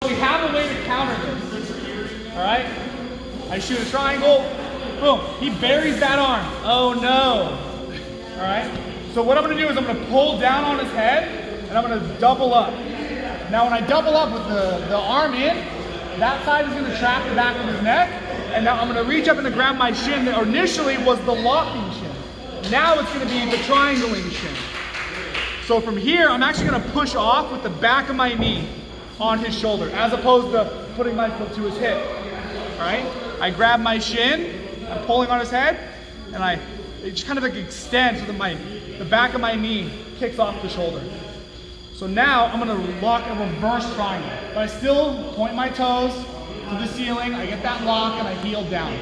We have a way to counter this. All right? I shoot a triangle. Boom. He buries that arm. Oh no. All right? So what I'm going to do is I'm going to pull down on his head and I'm going to double up. Now when I double up with the arm in, that side is going to trap the back of his neck. And now I'm going to reach up and to grab my shin that initially was the locking shin. Now it's going to be the triangling shin. So from here, I'm actually going to push off with the back of my knee on his shoulder, as opposed to putting my foot to his hip. All right? I grab my shin, I'm pulling on his head, and it just kind of like extends so that the back of my knee kicks off the shoulder. So now I'm going to lock a reverse triangle, but I still point my toes to the ceiling. I get that lock and I heel down.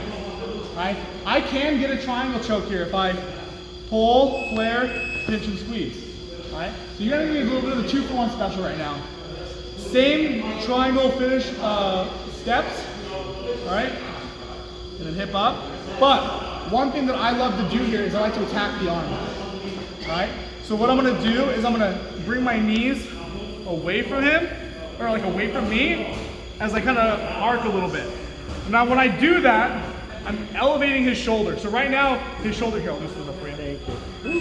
Right? I can get a triangle choke here if I pull, flare, pinch, and squeeze. Right? So you're going to need a little bit of a 2-for-1 special right now. Same triangle finish steps. All right? And then hip up. But one thing that I love to do here is I like to attack the arm. All right? So what I'm going to do is I'm going to bring my knees away from him, or like away from me, as I kind of arc a little bit. Now when I do that, I'm elevating his shoulders. So right now, his shoulder, here, I'll just stand up for you.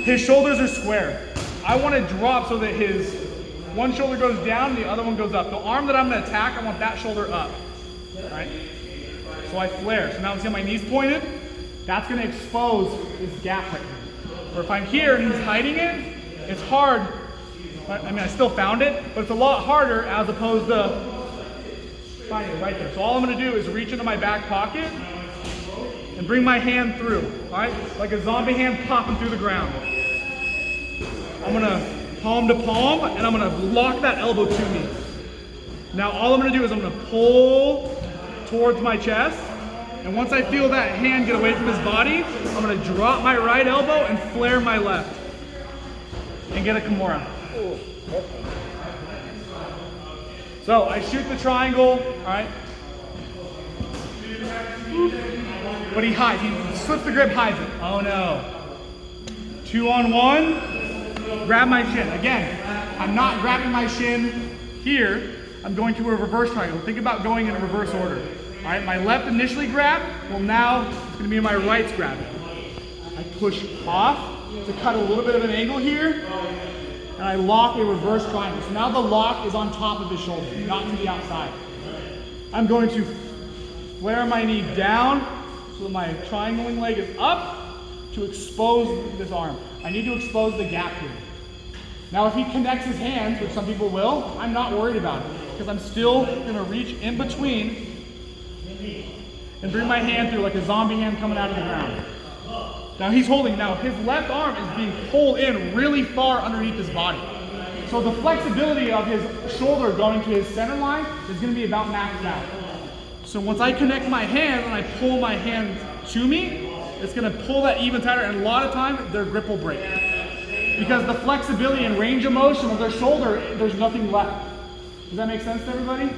His shoulders are square. I want to drop so that his one shoulder goes down and the other one goes up. The arm that I'm going to attack, I want that shoulder up. All right? So I flare. So now see how my knee's pointed? That's going to expose this gap right here. Or if I'm here and he's hiding it, it's hard. I mean, I still found it, but it's a lot harder as opposed to finding it right there. So all I'm going to do is reach into my back pocket and bring my hand through, all right? Like a zombie hand popping through the ground. I'm going to palm to palm, and I'm going to lock that elbow to me. Now all I'm going to do is I'm going to pull towards my chest, and once I feel that hand get away from his body, I'm going to drop my right elbow and flare my left. And get a Kimura. So I shoot the triangle, all right? But he hides, he slips the grip, hides it. Oh no. 2-on-1, grab my shin. Again, I'm not grabbing my shin here, I'm going to a reverse triangle. Think about going in a reverse order. All right, my left initially grab, well now it's gonna be my right's grab. I push off to cut a little bit of an angle here, and I lock a reverse triangle. So now the lock is on top of his shoulder, not to the outside. I'm going to flare my knee down so that my triangling leg is up to expose this arm. I need to expose the gap here. Now if he connects his hands, which some people will, I'm not worried about it because I'm still gonna reach in between and bring my hand through like a zombie hand coming out of the ground. Now he's holding, now his left arm is being pulled in really far underneath his body. So the flexibility of his shoulder going to his center line is gonna be about maxed out. So once I connect my hand and I pull my hand to me, it's gonna pull that even tighter, and a lot of time their grip will break. Because the flexibility and range of motion of their shoulder, there's nothing left. Does that make sense to everybody?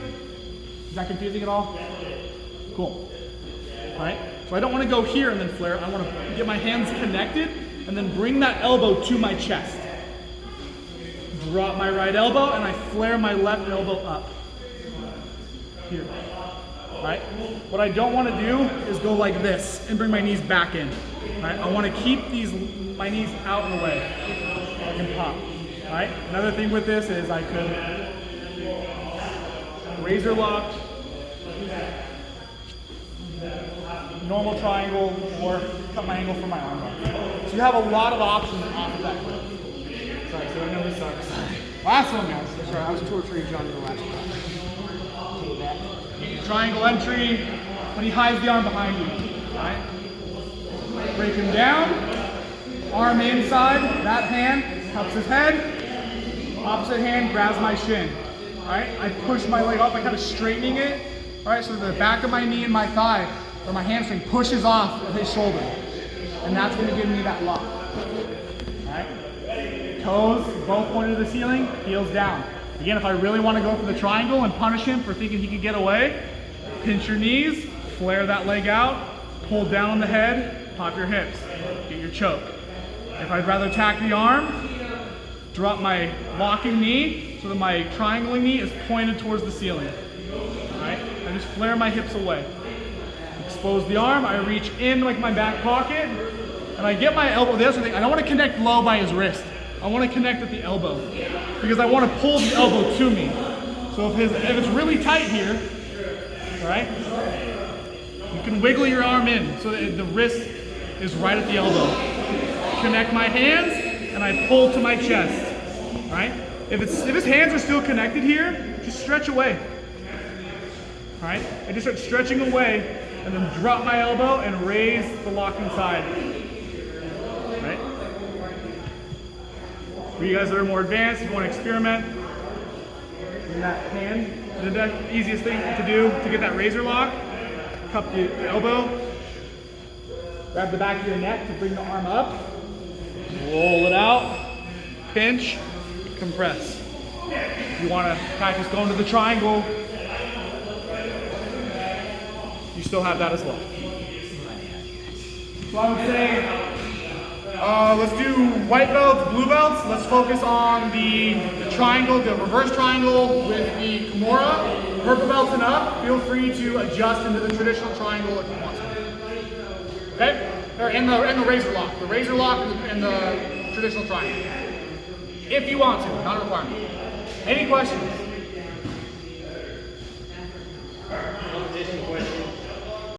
Is that confusing at all? Cool. All right? So I don't want to go here and then flare. I want to get my hands connected and then bring that elbow to my chest. Drop my right elbow and I flare my left elbow up. Here. All right? What I don't want to do is go like this and bring my knees back in. All right? I want to keep my knees out and away. I can pop. All right? Another thing with this is I could razor lock, normal triangle, or cut my angle from my arm off. So you have a lot of options off of that grip. Sorry, so I know this sucks. Last one, guys. Sorry, I was torturing Johnny the last time. Triangle entry, when he hides the arm behind you. Alright? Break him down, arm inside, that hand cups his head, opposite hand grabs my shin. Alright? I push my leg up by kind of straightening it. Alright, so the back of my knee and my thigh, or my hamstring, pushes off of his shoulder. And that's going to give me that lock. Alright? Toes both pointed to the ceiling, heels down. Again, if I really want to go for the triangle and punish him for thinking he could get away, pinch your knees, flare that leg out, pull down on the head, pop your hips, get your choke. If I'd rather attack the arm, drop my locking knee so that my triangling knee is pointed towards the ceiling. All right, I just flare my hips away. Expose the arm, I reach in like my back pocket, and I get my elbow. The other thing, I don't want to connect low by his wrist. I want to connect at the elbow because I want to pull the elbow to me. So if it's really tight here, all right, you can wiggle your arm in so that the wrist is right at the elbow. Connect my hands and I pull to my chest, all right? If his hands are still connected here, just stretch away, all right? I just start stretching away and then drop my elbow and raise the locking side, all right? For you guys that are more advanced, if you want to experiment, in that hand, the easiest thing to do to get that razor lock, cup the elbow, grab the back of your neck to bring the arm up, roll it out, pinch, compress. If you want to practice going to the triangle, you still have that as well. So I would say, let's do white belts, blue belts. Let's focus on the triangle, the reverse triangle with the Kimura. Purple belts and up, feel free to adjust into the traditional triangle if you want to. Okay? Or in the razor lock. The razor lock and the traditional triangle. If you want to, not a requirement. Any questions?